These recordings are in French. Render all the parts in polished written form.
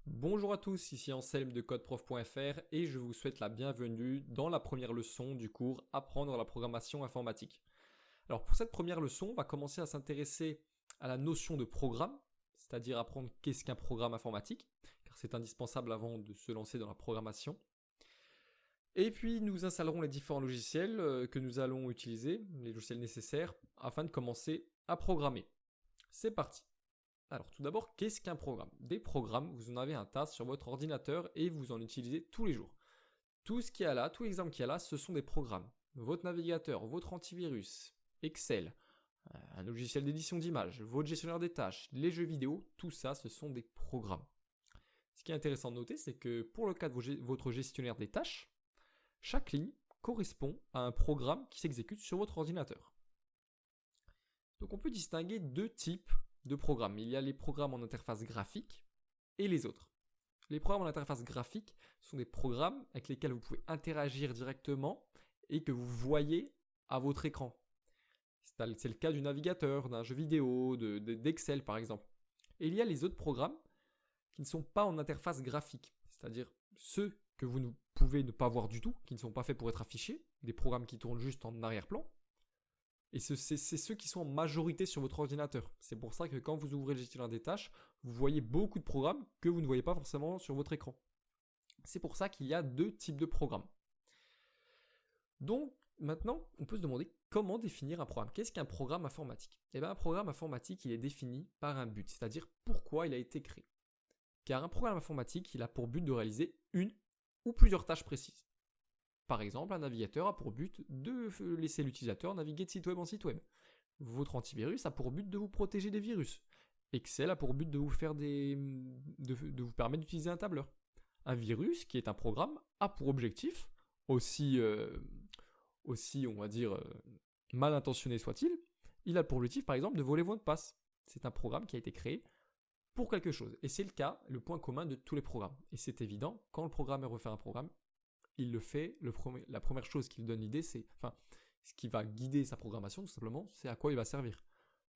Bonjour à tous, ici Anselme de codeprof.fr et je vous souhaite la bienvenue dans la première leçon du cours Apprendre la programmation informatique. Alors pour cette première leçon, on va commencer à s'intéresser à la notion de programme, c'est-à-dire apprendre qu'est-ce qu'un programme informatique, car c'est indispensable avant de se lancer dans la programmation. Et puis nous installerons les différents logiciels que nous allons utiliser, les logiciels nécessaires, afin de commencer à programmer. C'est parti. Alors tout d'abord, qu'est-ce qu'un programme? Des programmes, vous en avez un tas sur votre ordinateur et vous en utilisez tous les jours. Tout ce qu'il y a là, tout l'exemple qu'il y a là, ce sont des programmes. Votre navigateur, votre antivirus, Excel, un logiciel d'édition d'images, votre gestionnaire des tâches, les jeux vidéo, tout ça, ce sont des programmes. Ce qui est intéressant de noter, c'est que pour le cas de votre gestionnaire des tâches, chaque ligne correspond à un programme qui s'exécute sur votre ordinateur. Donc on peut distinguer deux types de programmes. Il y a les programmes en interface graphique et les autres. Les programmes en interface graphique sont des programmes avec lesquels vous pouvez interagir directement et que vous voyez à votre écran. C'est le cas du navigateur, d'un jeu vidéo, d'Excel par exemple. Et il y a les autres programmes qui ne sont pas en interface graphique, c'est-à-dire ceux que vous ne pouvez ne pas voir du tout, qui ne sont pas faits pour être affichés, des programmes qui tournent juste en arrière-plan. Et c'est ceux qui sont en majorité sur votre ordinateur. C'est pour ça que quand vous ouvrez le gestionnaire des tâches, vous voyez beaucoup de programmes que vous ne voyez pas forcément sur votre écran. C'est pour ça qu'il y a deux types de programmes. Donc maintenant, on peut se demander comment définir un programme. Qu'est-ce qu'un programme informatique? Eh bien, un programme informatique, il est défini par un but, c'est-à-dire pourquoi il a été créé. Car un programme informatique, il a pour but de réaliser une ou plusieurs tâches précises. Par exemple, un navigateur a pour but de laisser l'utilisateur naviguer de site web en site web. Votre antivirus a pour but de vous protéger des virus. Excel a pour but de vous vous permettre d'utiliser un tableur. Un virus, qui est un programme, a pour objectif, aussi on va dire, mal intentionné soit-il, il a pour objectif par exemple de voler votre mot de passe. C'est un programme qui a été créé pour quelque chose. Et c'est le cas, le point commun de tous les programmes. Et c'est évident, quand le programmeur veut faire un programme, il le fait, la première chose qui lui donne l'idée, ce qui va guider sa programmation, tout simplement, c'est à quoi il va servir.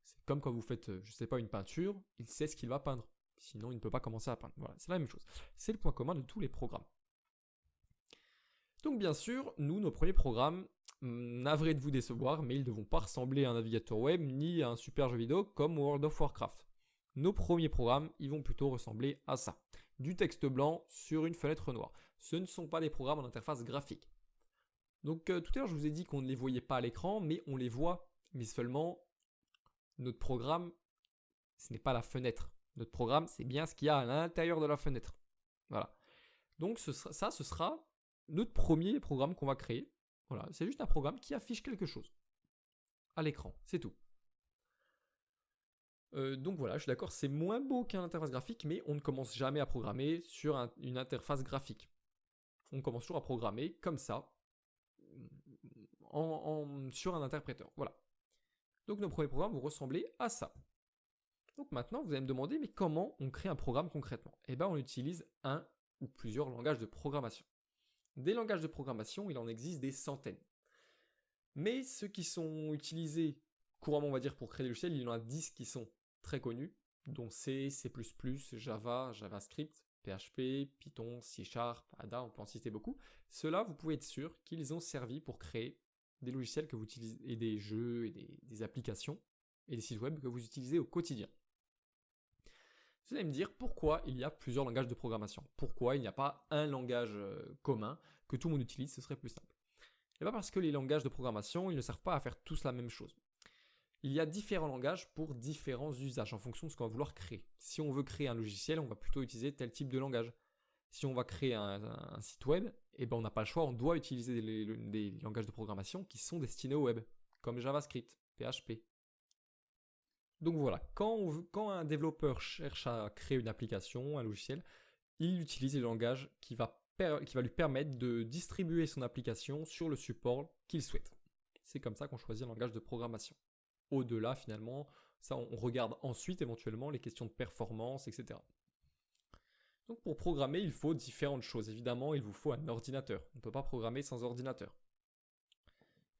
C'est comme quand vous faites, je sais pas, une peinture, il sait ce qu'il va peindre. Sinon, il ne peut pas commencer à peindre. Voilà, c'est la même chose. C'est le point commun de tous les programmes. Donc bien sûr, nos premiers programmes, navré de vous décevoir, mais ils ne vont pas ressembler à un navigateur web ni à un super jeu vidéo comme World of Warcraft. Nos premiers programmes, ils vont plutôt ressembler à ça. Du texte blanc sur une fenêtre noire. Ce ne sont pas des programmes en interface graphique. Donc tout à l'heure, je vous ai dit qu'on ne les voyait pas à l'écran, mais on les voit. Mais seulement, notre programme, ce n'est pas la fenêtre. Notre programme, c'est bien ce qu'il y a à l'intérieur de la fenêtre. Voilà. Donc ce sera notre premier programme qu'on va créer. Voilà, c'est juste un programme qui affiche quelque chose à l'écran, c'est tout. Donc voilà, je suis d'accord, c'est moins beau qu'un interface graphique, mais on ne commence jamais à programmer sur une interface graphique. On commence toujours à programmer comme ça, sur un interpréteur. Voilà. Donc nos premiers programmes vont ressembler à ça. Donc maintenant, vous allez me demander, mais comment on crée un programme concrètement? Eh bien, on utilise un ou plusieurs langages de programmation. Des langages de programmation, il en existe des centaines. Mais ceux qui sont utilisés couramment, on va dire, pour créer des logiciels, il y en a 10 qui sont très connus, dont C, C++, Java, JavaScript, PHP, Python, C#, Ada, on peut en citer beaucoup. Ceux-là, vous pouvez être sûr qu'ils ont servi pour créer des logiciels que vous utilisez, et des jeux, et des applications, et des sites web que vous utilisez au quotidien. Vous allez me dire pourquoi il y a plusieurs langages de programmation. Pourquoi il n'y a pas un langage commun que tout le monde utilise, ce serait plus simple. Et bien parce que les langages de programmation, ils ne servent pas à faire tous la même chose. Il y a différents langages pour différents usages en fonction de ce qu'on va vouloir créer. Si on veut créer un logiciel, on va plutôt utiliser tel type de langage. Si on va créer un site web, eh ben on n'a pas le choix, on doit utiliser des langages de programmation qui sont destinés au web, comme JavaScript, PHP. Donc voilà, quand un développeur cherche à créer une application, un logiciel, il utilise les langages qui va lui permettre de distribuer son application sur le support qu'il souhaite. C'est comme ça qu'on choisit un langage de programmation. Au-delà, finalement, ça on regarde ensuite éventuellement les questions de performance, etc. Donc pour programmer, il faut différentes choses. Évidemment, il vous faut un ordinateur. On ne peut pas programmer sans ordinateur.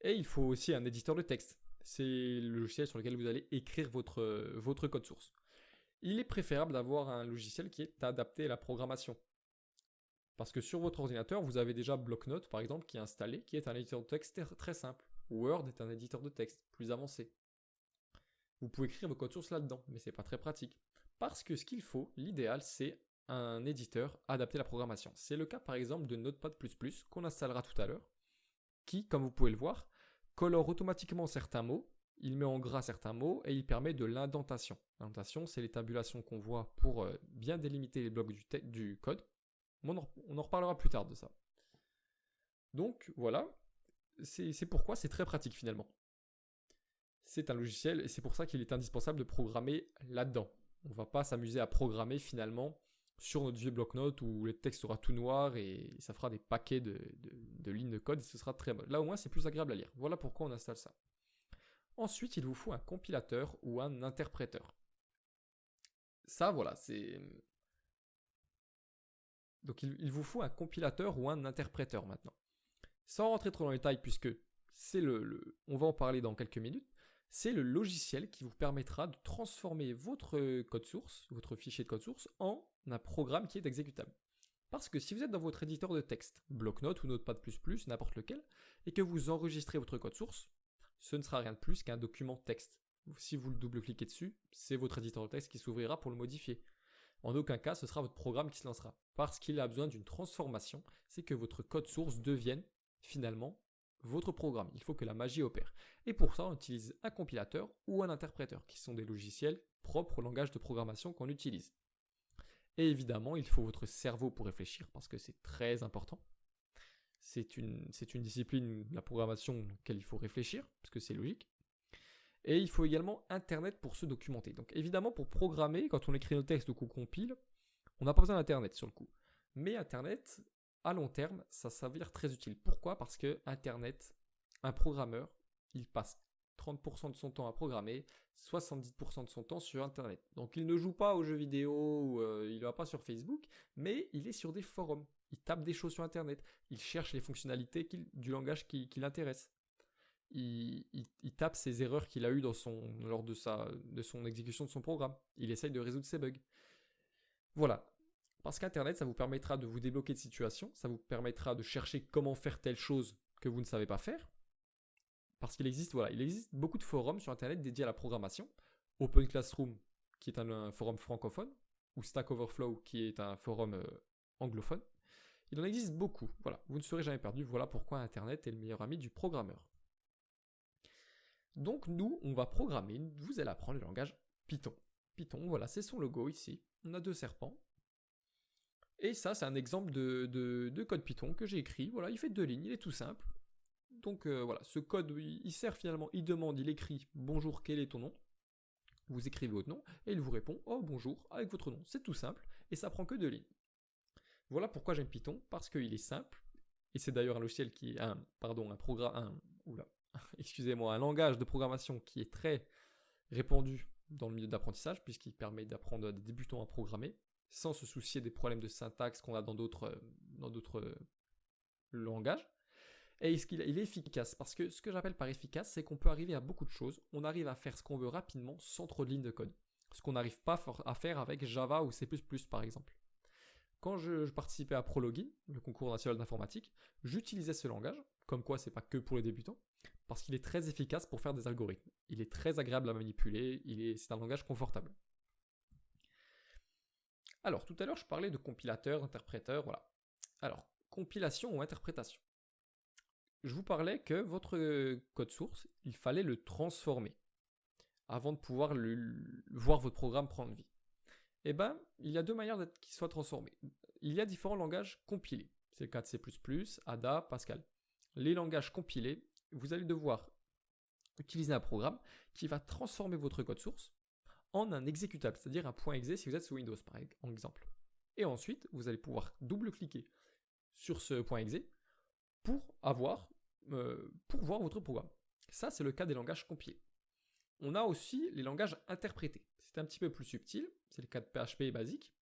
Et il faut aussi un éditeur de texte. C'est le logiciel sur lequel vous allez écrire votre code source. il est préférable d'avoir un logiciel qui est adapté à la programmation. Parce que sur votre ordinateur, vous avez déjà Bloc-Notes, par exemple, qui est installé, qui est un éditeur de texte très simple. Word est un éditeur de texte plus avancé. Vous pouvez écrire vos codes sources là-dedans, mais c'est pas très pratique. Parce que ce qu'il faut, l'idéal, c'est un éditeur adapté à la programmation. C'est le cas, par exemple, de Notepad++, qu'on installera tout à l'heure, qui, comme vous pouvez le voir, colore automatiquement certains mots, il met en gras certains mots et il permet de l'indentation. L'indentation, c'est les tabulations qu'on voit pour bien délimiter les blocs du code. On en reparlera plus tard de ça. Donc voilà, c'est pourquoi c'est très pratique finalement. C'est un logiciel et c'est pour ça qu'il est indispensable de programmer là-dedans. On ne va pas s'amuser à programmer finalement sur notre vieux bloc-notes où le texte sera tout noir et ça fera des paquets de lignes de code et ce sera très moche. Là au moins c'est plus agréable à lire. Voilà pourquoi on installe ça. Ensuite, il vous faut un compilateur ou un interpréteur. Ça, voilà, c'est... Donc il vous faut un compilateur ou un interpréteur maintenant. Sans rentrer trop dans les détails puisque c'est on va en parler dans quelques minutes, c'est le logiciel qui vous permettra de transformer votre code source, votre fichier de code source, en un programme qui est exécutable. Parce que si vous êtes dans votre éditeur de texte, Bloc-Notes ou Notepad++, n'importe lequel, et que vous enregistrez votre code source, ce ne sera rien de plus qu'un document texte. Si vous le double-cliquez dessus, c'est votre éditeur de texte qui s'ouvrira pour le modifier. En aucun cas, ce sera votre programme qui se lancera. Parce qu'il a besoin d'une transformation, c'est que votre code source devienne finalement votre programme. Il faut que la magie opère. Et pour ça, on utilise un compilateur ou un interpréteur, qui sont des logiciels propres au langage de programmation qu'on utilise. Et évidemment, il faut votre cerveau pour réfléchir, parce que c'est très important. C'est une discipline, la programmation, dans laquelle il faut réfléchir, parce que c'est logique. Et il faut également Internet pour se documenter. Donc évidemment, pour programmer, quand on écrit nos textes ou qu'on compile, on n'a pas besoin d'Internet sur le coup. Mais Internet, à long terme, ça s'avère très utile. Pourquoi ? Parce que Internet, un programmeur, il passe 30% de son temps à programmer, 70% de son temps sur Internet. Donc il ne joue pas aux jeux vidéo, ou il ne va pas sur Facebook, mais il est sur des forums. Il tape des choses sur Internet. Il cherche les fonctionnalités du langage qui l'intéresse. Il tape ses erreurs qu'il a eues lors de son exécution de son programme. Il essaye de résoudre ses bugs. Voilà. Parce qu'Internet, ça vous permettra de vous débloquer de situations, ça vous permettra de chercher comment faire telle chose que vous ne savez pas faire. Parce qu'il existe beaucoup de forums sur Internet dédiés à la programmation. Open Classroom, qui est un forum francophone, ou Stack Overflow, qui est un forum anglophone. Il en existe beaucoup. Voilà, vous ne serez jamais perdu. Voilà pourquoi Internet est le meilleur ami du programmeur. Donc nous, on va programmer, vous allez apprendre le langage Python. Python, voilà, c'est son logo ici. On a 2 serpents. Et ça, c'est un exemple de code Python que j'ai écrit. Voilà, il fait 2 lignes, il est tout simple. Donc voilà, ce code, il sert finalement, il écrit « Bonjour, quel est ton nom ?» Vous écrivez votre nom et il vous répond « Oh, bonjour » avec votre nom. C'est tout simple et ça prend que 2 lignes. Voilà pourquoi j'aime Python, parce qu'il est simple. Et c'est d'ailleurs un logiciel qui est un langage de programmation qui est très répandu dans le milieu d'apprentissage, puisqu'il permet d'apprendre à des débutants à programmer, sans se soucier des problèmes de syntaxe qu'on a dans d'autres langages. Et il est efficace, parce que ce que j'appelle par efficace, c'est qu'on peut arriver à beaucoup de choses, on arrive à faire ce qu'on veut rapidement sans trop de lignes de code. Ce qu'on n'arrive pas à faire avec Java ou C++ par exemple. Quand je participais à ProLogin, le concours national d'informatique, j'utilisais ce langage, comme quoi c'est pas que pour les débutants, parce qu'il est très efficace pour faire des algorithmes. Il est très agréable à manipuler, c'est un langage confortable. Alors, tout à l'heure, je parlais de compilateur, interpréteur, voilà. Alors, compilation ou interprétation. Je vous parlais que votre code source, il fallait le transformer avant de pouvoir voir votre programme prendre vie. Eh bien, il y a 2 manières qu'il soit transformé. Il y a différents langages compilés. C'est le cas de C++, Ada, Pascal. Les langages compilés, vous allez devoir utiliser un programme qui va transformer votre code source en un exécutable, c'est-à-dire un .exe si vous êtes sous Windows par exemple. Et ensuite, vous allez pouvoir double-cliquer sur ce .exe pour voir votre programme. Ça, c'est le cas des langages compilés. On a aussi les langages interprétés. C'est un petit peu plus subtil, c'est le cas de PHP basique,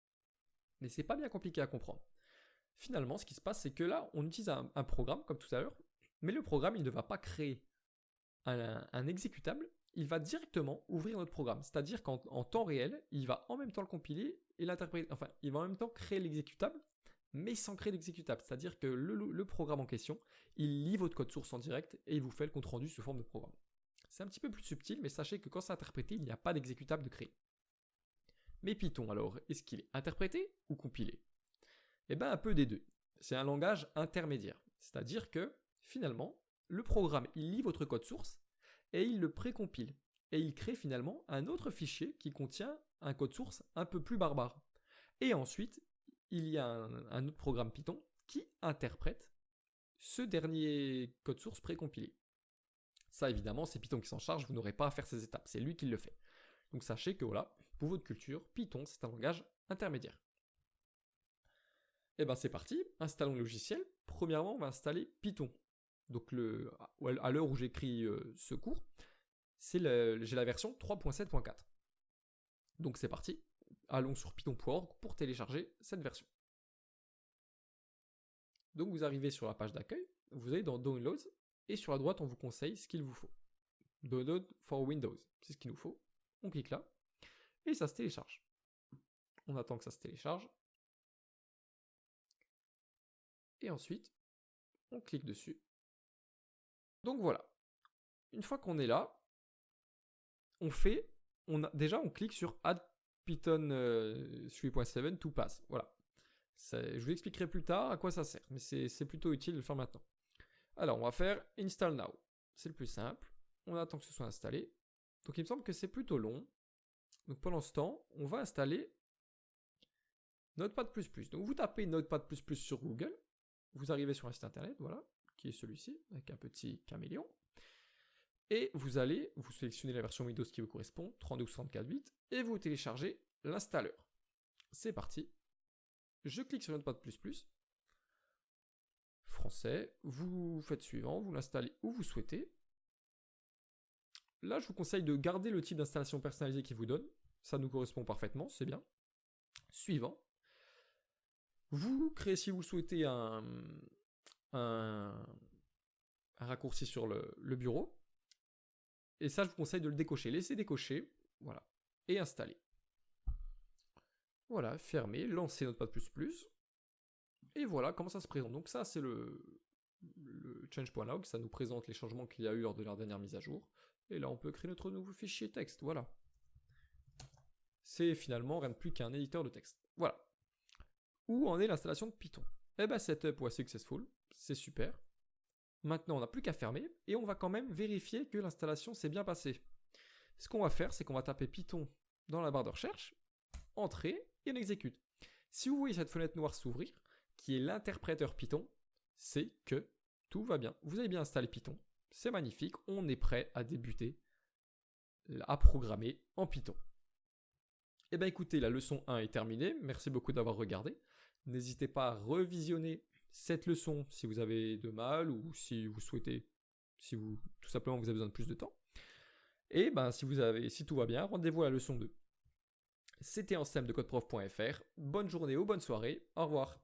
mais c'est pas bien compliqué à comprendre. Finalement, ce qui se passe, c'est que là, on utilise un programme, comme tout à l'heure, mais le programme, il ne va pas créer un exécutable, il va directement ouvrir notre programme. C'est-à-dire qu'en temps réel, il va en même temps le compiler et l'interpréter. Enfin, il va en même temps créer l'exécutable, mais sans créer l'exécutable. C'est-à-dire que le programme en question, il lit votre code source en direct et il vous fait le compte-rendu sous forme de programme. C'est un petit peu plus subtil, mais sachez que quand c'est interprété, il n'y a pas d'exécutable de créer. Mais Python, alors, est-ce qu'il est interprété ou compilé? Eh bien, un peu des deux. C'est un langage intermédiaire. C'est-à-dire que, finalement, le programme, il lit votre code source et il le précompile. Et il crée finalement un autre fichier qui contient un code source un peu plus barbare. Et ensuite, il y a un autre programme Python qui interprète ce dernier code source précompilé. Ça, évidemment, c'est Python qui s'en charge, vous n'aurez pas à faire ces étapes, c'est lui qui le fait. Donc sachez que voilà, pour votre culture, Python, c'est un langage intermédiaire. Et bien c'est parti, installons le logiciel. Premièrement, on va installer Python. Donc à l'heure où j'écris ce cours, j'ai la version 3.7.4. Donc c'est parti, allons sur python.org pour télécharger cette version. Donc vous arrivez sur la page d'accueil, vous allez dans Downloads, et sur la droite on vous conseille ce qu'il vous faut. Download for Windows, c'est ce qu'il nous faut. On clique là, et ça se télécharge. On attend que ça se télécharge. Et ensuite, on clique dessus. Donc voilà. Une fois qu'on est là, on clique sur Add Python 3.7 to pass. Voilà. Je vous expliquerai plus tard à quoi ça sert, mais c'est plutôt utile de le faire maintenant. Alors, on va faire Install Now. C'est le plus simple. On attend que ce soit installé. Donc, il me semble que c'est plutôt long. Donc, pendant ce temps, on va installer Notepad++. Donc, vous tapez Notepad++ sur Google. Vous arrivez sur un site internet, voilà, qui est celui-ci, avec un petit caméléon. Et vous sélectionnez la version Windows qui vous correspond, 32 ou 64 bits, et vous téléchargez l'installeur. C'est parti. Je clique sur Notepad++. Français, vous faites suivant, vous l'installez où vous souhaitez. Là, je vous conseille de garder le type d'installation personnalisée qu'il vous donne. Ça nous correspond parfaitement, c'est bien. Suivant. Vous créez, si vous le souhaitez, un raccourci sur le bureau. Et ça, je vous conseille de le décocher. Laissez décocher, voilà, et installer. Voilà, fermez, lancez Notepad++. Et voilà comment ça se présente. Donc ça, c'est le change.log, ça nous présente les changements qu'il y a eu lors de la dernière mise à jour. Et là, on peut créer notre nouveau fichier texte, voilà. C'est finalement rien de plus qu'un éditeur de texte. Voilà. Où en est l'installation de Python? Eh bien, setup was successful, c'est super. Maintenant, on n'a plus qu'à fermer et on va quand même vérifier que l'installation s'est bien passée. Ce qu'on va faire, c'est qu'on va taper Python dans la barre de recherche, entrer et on exécute. Si vous voyez cette fenêtre noire s'ouvrir, qui est l'interpréteur Python, c'est que tout va bien. Vous avez bien installé Python, c'est magnifique, on est prêt à débuter à programmer en Python. Eh bien écoutez, la leçon 1 est terminée, merci beaucoup d'avoir regardé. N'hésitez pas à revisionner cette leçon si vous avez de mal ou si vous souhaitez, tout simplement vous avez besoin de plus de temps. Et ben si tout va bien, rendez-vous à la leçon 2. C'était Anselme de codeprof.fr. Bonne journée ou bonne soirée. Au revoir.